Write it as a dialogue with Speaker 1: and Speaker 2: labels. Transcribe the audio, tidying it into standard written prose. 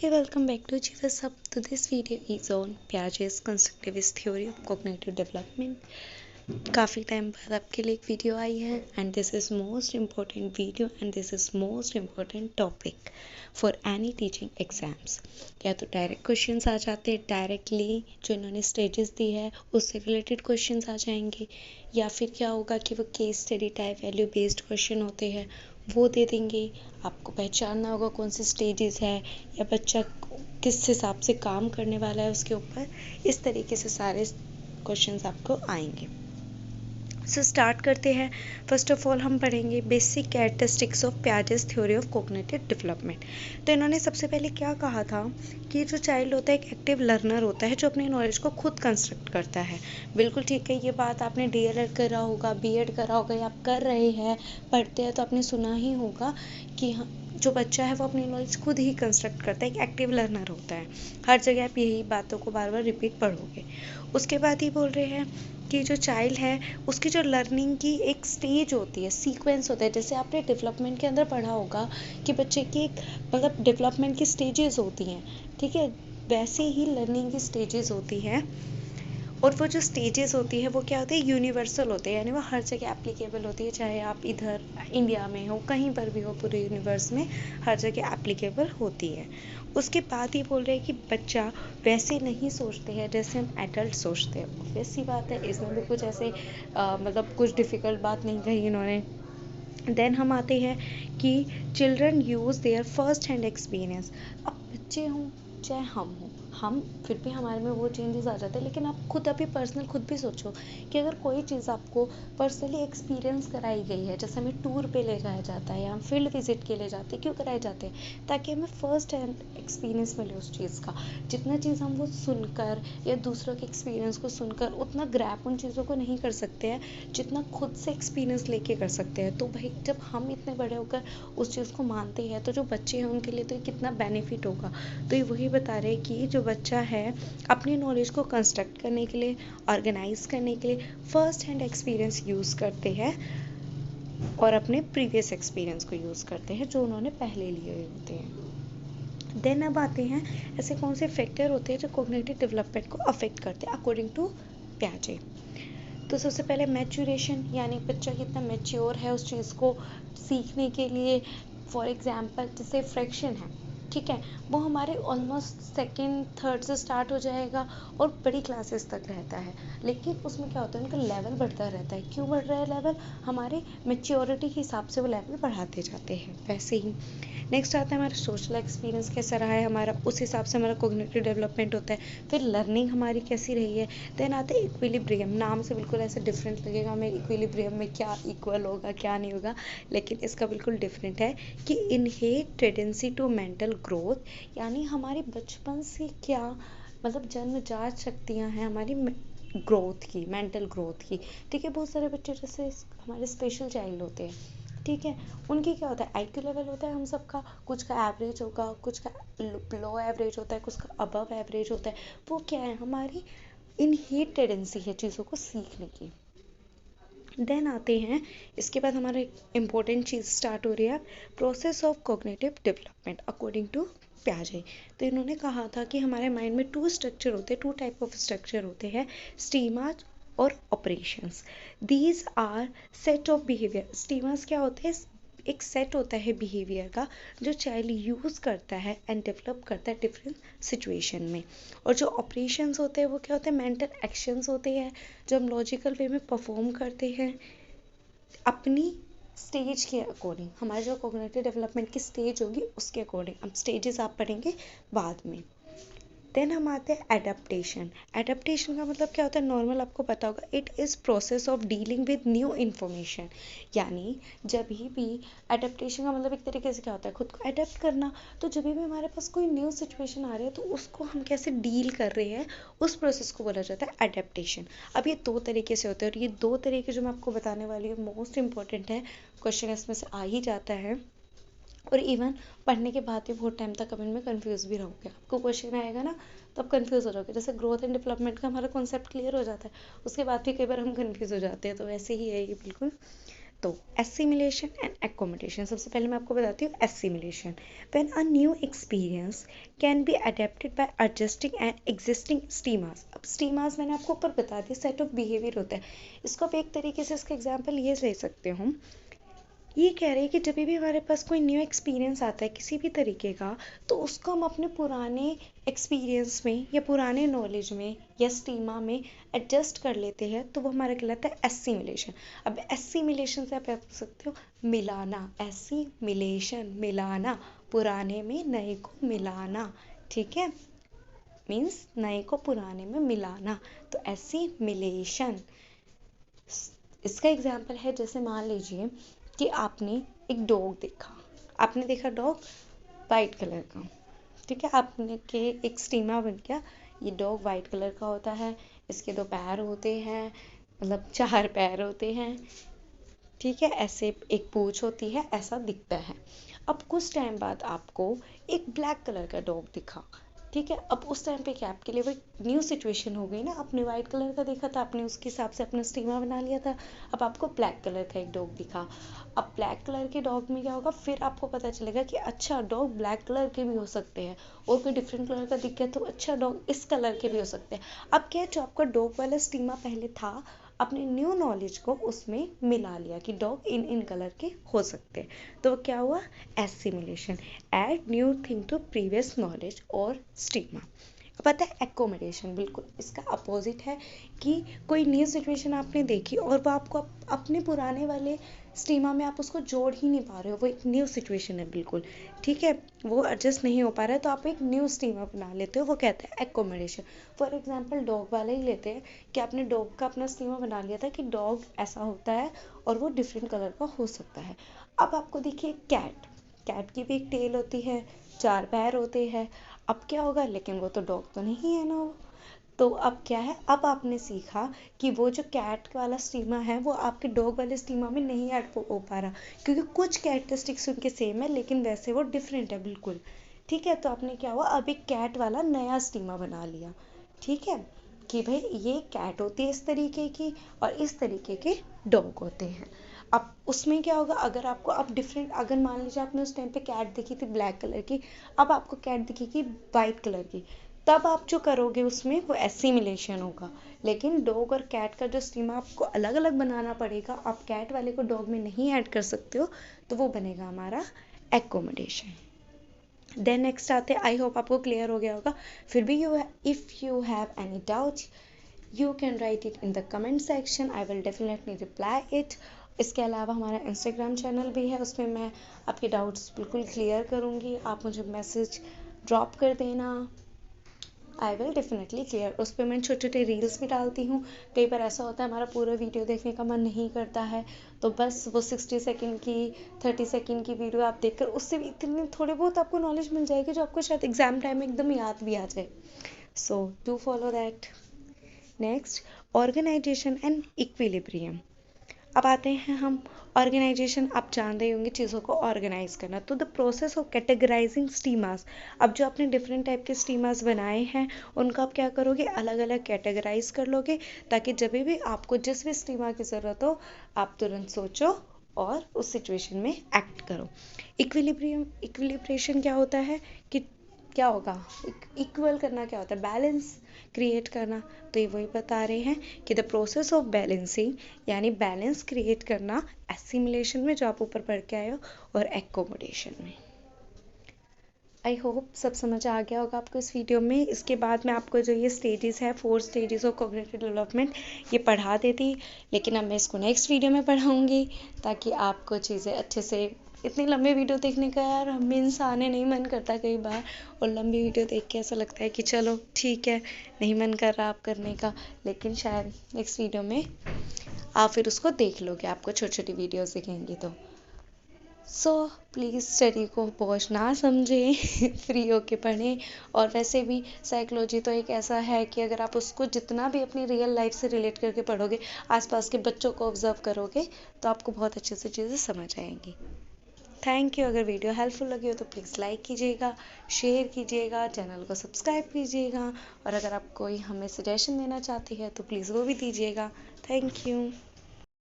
Speaker 1: Okay, welcome back to GWS Up. To this video is on Piaget's constructivist theory of cognitive development. काफ़ी time बाद आपके लिए एक video आई है and this is most important video and this is most important topic for any teaching exams. या तो direct questions आ जाते हैं डायरेक्टली जो इन्होंने स्टेजेस दी है उससे रिलेटेड क्वेश्चंस आ जाएंगे, या फिर क्या होगा कि वो case study type value based question होते हैं वो दे देंगे। आपको पहचानना होगा कौन से स्टेजेस है या बच्चा किस हिसाब से काम करने वाला है उसके ऊपर। इस तरीके से सारे क्वेश्चंस आपको आएंगे। सो स्टार्ट करते हैं। फर्स्ट ऑफ ऑल हम पढ़ेंगे basic characteristics of Piaget's theory of cognitive development. तो इन्होंने सबसे पहले क्या कहा था कि जो चाइल्ड होता है एक एक्टिव लर्नर होता है जो अपनी नॉलेज को खुद कंस्ट्रक्ट करता है। बिल्कुल ठीक है, ये बात आपने डीएलएड करा होगा, बीएड करा होगा या आप कर रहे हैं पढ़ते हैं तो आपने सुना ही होगा कि जो बच्चा है वो अपनी नॉलेज खुद ही कंस्ट्रक्ट करता है, एक एक्टिव लर्नर होता है। हर जगह आप यही बातों को बार बार रिपीट पढ़ोगे। उसके बाद ही बोल रहे हैं कि जो चाइल्ड है उसकी जो लर्निंग की एक स्टेज होती है, सीक्वेंस होता है। जैसे आपने डेवलपमेंट के अंदर पढ़ा होगा कि बच्चे की एक मतलब डेवलपमेंट की स्टेजेस होती हैं, ठीक है, वैसे ही लर्निंग की स्टेजेस होती हैं। और वो जो स्टेजेस होती है वो क्या होती है, यूनिवर्सल होते हैं, यानी वो हर जगह एप्लीकेबल होती है, चाहे आप इधर इंडिया में हो कहीं पर भी हो, पूरे यूनिवर्स में हर जगह एप्लीकेबल होती है। उसके बाद ही बोल रहे हैं कि बच्चा वैसे नहीं सोचते हैं जैसे हम एडल्ट सोचते हैं। ऑब्वियस सी बात है, इसमें भी कुछ ऐसे मतलब कुछ डिफ़िकल्ट बात नहीं कही इन्होंने। देन हम आते हैं कि children use their first hand experience. अब बच्चे हों चाहे हम फिर भी हमारे में वो चेंजेस आ जाते हैं, लेकिन आप खुद अभी पर्सनल खुद भी सोचो कि अगर कोई चीज़ आपको पर्सनली एक्सपीरियंस कराई गई है, जैसे हमें टूर पे ले जाया जाता है या हम फील्ड विजिट के लिए जाते हैं, क्यों कराए जाते हैं? ताकि हमें फर्स्ट हैंड एक्सपीरियंस मिले उस चीज़ का। जितना चीज़ हम वो सुनकर या दूसरों के एक्सपीरियंस को सुनकर उतना ग्रैप उन चीज़ों को नहीं कर सकते हैं जितना खुद से एक्सपीरियंस लेके कर सकते हैं। तो भाई जब हम इतने बड़े होकर उस चीज़ को मानते हैं तो जो बच्चे हैं उनके लिए तो ये कितना बेनिफिट होगा। तो ये वही बता रहे हैं कि जो बच्चा है अपनी नॉलेज को कंस्ट्रक्ट करने के लिए, ऑर्गेनाइज करने के लिए फर्स्ट हैंड एक्सपीरियंस यूज़ करते हैं और अपने प्रीवियस एक्सपीरियंस को यूज़ करते हैं जो उन्होंने पहले लिए होते हैं। देन अब आते हैं ऐसे कौन से फैक्टर होते हैं जो कॉग्निटिव डेवलपमेंट को अफेक्ट करते हैं अकॉर्डिंग टू पियाजे। तो सबसे पहले मैच्योरेशन, यानी बच्चा कितना मैच्योर है उस चीज़ को सीखने के लिए। फॉर एग्जांपल जैसे फ्रैक्शन है, ठीक है, वो हमारे ऑलमोस्ट सेकंड थर्ड से स्टार्ट हो जाएगा और बड़ी क्लासेस तक रहता है, लेकिन उसमें क्या होता है उनका लेवल बढ़ता रहता है। क्यों बढ़ रहा है लेवल? हमारे मेच्योरिटी के हिसाब से वो लेवल बढ़ाते जाते हैं। वैसे ही नेक्स्ट आता है हमारा सोशल एक्सपीरियंस कैसा रहा है हमारा, उस हिसाब से हमारा कॉग्निटिव डेवलपमेंट होता है। फिर लर्निंग हमारी कैसी रही है। देन आते हैं इक्विलिब्रियम। नाम से बिल्कुल ऐसे डिफरेंट लगेगा हमें, इक्विलिब्रियम में क्या इक्वल होगा क्या नहीं होगा, लेकिन इसका बिल्कुल डिफरेंट है कि इनहेट टेंडेंसी टू मेंटल ग्रोथ, यानी हमारी बचपन से क्या मतलब जन्मजात शक्तियाँ हैं हमारी ग्रोथ की, मेंटल ग्रोथ की, ठीक है। बहुत सारे बच्चे जैसे हमारे स्पेशल चाइल्ड होते हैं, ठीक है, उनकी क्या होता है आईक्यू लेवल होता है हम सबका, कुछ का एवरेज होगा, कुछ का लो एवरेज होता है, कुछ का अबव एवरेज होता है। वो क्या है, हमारी इनहेट टेंडेंसी है चीज़ों को सीखने की। देन आते हैं इसके बाद हमारा इम्पोर्टेंट चीज़ स्टार्ट हो रही है, process of cognitive development according to पियाजे। तो इन्होंने कहा था कि हमारे माइंड में टू स्ट्रक्चर होते हैं, टू टाइप ऑफ स्ट्रक्चर होते हैं, स्टीमास और operations. These are set of behaviour. Schemas क्या होते हैं, एक सेट होता है बिहेवियर का जो चाइल्ड यूज़ करता है एंड डेवलप करता है डिफरेंट सिचुएशन में। और जो ऑपरेशंस होते हैं वो क्या होते हैं, मेंटल एक्शंस होते हैं जो हम लॉजिकल वे में परफॉर्म करते हैं अपनी स्टेज के अकॉर्डिंग। हमारे जो कॉग्निटिव डेवलपमेंट की स्टेज होगी उसके अकॉर्डिंग। अब स्टेजेस आप पढ़ेंगे बाद में। देन हम आते हैं एडेप्टेशन। एडेप्टेशन का मतलब क्या होता है, नॉर्मल आपको पता होगा, it is process of dealing with new information. यानी जब भी एडेप्टेशन का मतलब एक तरीके से क्या होता है, खुद को एडेप्ट करना। तो जब भी हमारे पास कोई न्यू सिचुएशन आ रही है तो उसको हम कैसे डील कर रहे हैं, उस प्रोसेस को बोला जाता है एडेप्टेशन। अब ये दो तरीके से होते हैं और ये दो तरीके जो मैं आपको बताने वाली हूँ मोस्ट इंपॉर्टेंट है, क्वेश्चन इसमें से आ ही जाता है। और इवन पढ़ने के बाद भी बहुत टाइम तक कमेंट में कंफ्यूज भी रहोगे, आपको क्वेश्चन आएगा ना तो आप कंफ्यूज हो जाओगे। जैसे ग्रोथ एंड डेवलपमेंट का हमारा कॉन्सेप्ट क्लियर हो जाता है, उसके बाद भी कई बार हम कंफ्यूज हो जाते हैं, तो वैसे ही है ये बिल्कुल। तो एसिमिलेशन एंड एकोमोडेशन, सबसे पहले मैं आपको बताती हूँ assimilation. When a new experience can be adapted by adjusting and existing schemas. अब स्टीमास मैंने आपको ऊपर बता दिया, सेट ऑफ बिहेवियर होता है। इसको आप एक तरीके से इसका एग्जाम्पल ये ले सकते हो, ये कह रहे हैं कि जब भी हमारे पास कोई न्यू एक्सपीरियंस आता है किसी भी तरीके का, तो उसको हम अपने पुराने एक्सपीरियंस में या पुराने नॉलेज में या स्टीमा में एडजस्ट कर लेते हैं, तो वो हमारा कहलाता है एसिमिलेशन। अब एसिमिलेशन से आप कह सकते हो मिलाना, एसिमिलेशन मिलाना, पुराने में नए को मिलाना, ठीक है, मीन्स नए को पुराने में मिलाना, तो एसिमिलेशन। इसका एग्जाम्पल है, जैसे मान लीजिए कि आपने एक डॉग देखा, आपने देखा डॉग वाइट कलर का, ठीक है, आपने के एक स्टीमा बन गया, ये डॉग वाइट कलर का होता है, इसके 2 पैर होते हैं, मतलब 4 पैर होते हैं, ठीक है, ऐसे एक पूंछ होती है, ऐसा दिखता है। अब कुछ टाइम बाद आपको एक ब्लैक कलर का डॉग दिखा, ठीक है, अब उस टाइम पे क्या आपके लिए वो न्यू सिचुएशन हो गई ना, आपने वाइट कलर का देखा था, आपने उसके हिसाब से अपना स्टीमा बना लिया था, अब आपको ब्लैक कलर का एक डॉग दिखा। अब ब्लैक कलर के डॉग में क्या होगा, फिर आपको पता चलेगा कि अच्छा डॉग ब्लैक कलर के भी हो सकते हैं, और कोई डिफरेंट कलर का दिख गया तो अच्छा डॉग इस कलर के भी हो सकते हैं। अब क्या, जो आपका डॉग वाला स्टीमा पहले था, अपने न्यू नॉलेज को उसमें मिला लिया कि डॉग इन कलर के हो सकते हैं, तो क्या हुआ, assimilation, add new thing to previous knowledge और स्टिग्मा। पता है एकोमोडेशन बिल्कुल इसका अपोजिट है, कि कोई न्यू सिचुएशन आपने देखी और वो आपको अपने पुराने वाले स्टीमा में आप उसको जोड़ ही नहीं पा रहे हो, वो एक न्यू सिचुएशन है बिल्कुल, ठीक है, वो एडजस्ट नहीं हो पा रहा है, तो आप एक न्यू स्टीमा बना लेते हो, वो कहते हैं एकोमोडेशन। फॉर एग्जांपल डॉग वाला ही लेते हैं कि आपने डॉग का अपना स्टीमा बना लिया था कि डॉग ऐसा होता है और वो डिफरेंट कलर का हो सकता है। अब आपको देखिए कैट, कैट की भी एक टेल होती है, 4 पैर होते हैं, अब क्या होगा, लेकिन वो तो डॉग तो नहीं है ना वो, तो अब क्या है, अब आपने सीखा कि वो जो कैट वाला स्टीमा है वो आपके डॉग वाले स्टीमा में नहीं ऐड हो पा रहा, क्योंकि कुछ कैरेक्टरिस्टिक्स उनके सेम है लेकिन वैसे वो डिफरेंट है बिल्कुल, ठीक है, तो आपने क्या हुआ, अब एक कैट वाला नया स्टीमा बना लिया, ठीक है, कि भाई ये कैट होती है इस तरीके की और इस तरीके के डॉग होते हैं। अब उसमें क्या होगा, अगर आपको अब डिफरेंट, अगर मान लीजिए आपने उस टाइम पे कैट देखी थी ब्लैक कलर की, अब आपको कैट दिखेगी वाइट कलर की, तब आप जो करोगे उसमें वो एसिमिलेशन होगा, लेकिन डॉग और कैट का जो स्टीमा आपको अलग अलग बनाना पड़ेगा, आप कैट वाले को डॉग में नहीं ऐड कर सकते हो, तो वो बनेगा हमारा एकोमोडेशन। देन नेक्स्ट आते हैं, आई होप आपको क्लियर हो गया होगा, फिर भी if you have any doubt you can write it in the comment section, I will definitely reply it. इसके अलावा हमारा इंस्टाग्राम चैनल भी है, उसमें मैं आपके डाउट्स बिल्कुल क्लियर करूँगी, आप मुझे मैसेज ड्रॉप कर देना, आई विल डेफिनेटली क्लियर। उस पर मैं छोटे छोटे रील्स भी डालती हूँ, कई बार ऐसा होता है हमारा पूरा वीडियो देखने का मन नहीं करता है, तो बस वो 60 सेकंड की 30 सेकंड की वीडियो आप देखकर उससे भी इतने थोड़े बहुत आपको नॉलेज मिल जाएगी जो आपको शायद एग्जाम टाइम में एकदम याद भी आ जाए, so do follow that. Next, organisation and equilibrium. अब आते हैं हम ऑर्गेनाइजेशन, आप जान रहे होंगे चीज़ों को ऑर्गेनाइज करना, तो द प्रोसेस ऑफ कैटेगराइजिंग स्टीमास। अब जो आपने डिफरेंट टाइप के स्टीमास बनाए हैं उनका आप क्या करोगे, अलग अलग कैटेगराइज कर लोगे, ताकि जब भी आपको जिस भी स्टीमा की ज़रूरत हो आप तुरंत सोचो और उस सिचुएशन में एक्ट करो। इक्विलिब्रेशन क्या होता है, कि क्या होगा, इक्वल करना क्या होता है, बैलेंस क्रिएट करना, तो ये वही बता रहे हैं कि द प्रोसेस ऑफ बैलेंसिंग, यानी बैलेंस क्रिएट करना एसिमिलेशन में जो आप ऊपर पढ़ के आए हो, और एकोमोडेशन में। आई होप सब समझ आ गया होगा आपको इस वीडियो में। इसके बाद मैं आपको जो ये स्टेजेस है, 4 स्टेजेस ऑफ कॉग्निटिव डेवलपमेंट, ये पढ़ा देती, लेकिन अब मैं इसको नेक्स्ट वीडियो में पढ़ाऊँगी, ताकि आपको चीज़ें अच्छे से, इतनी लंबी वीडियो देखने का यार हम इंसान है नहीं मन करता कई बार, और लंबी वीडियो देख के ऐसा लगता है कि चलो ठीक है नहीं मन कर रहा आप करने का, लेकिन शायद नेक्स्ट वीडियो में आप फिर उसको देख लोगे, आपको छोटी छोटी वीडियोस दिखेंगी तो। सो प्लीज़ स्टडी को बोझ ना समझें फ्री होके पढ़ें, और वैसे भी साइकोलॉजी तो एक ऐसा है कि अगर आप उसको जितना भी अपनी रियल लाइफ से रिलेट करके पढ़ोगे, आसपास के बच्चों को ऑब्जर्व करोगे, तो आपको बहुत अच्छे से चीज़ें समझ आएंगी। Thank you. अगर वीडियो हेल्पफुल लगी हो तो प्लीज़ लाइक कीजिएगा, शेयर कीजिएगा, चैनल को सब्सक्राइब कीजिएगा, और अगर आप कोई हमें सजेशन देना चाहती है तो प्लीज़ वो भी दीजिएगा। Thank you.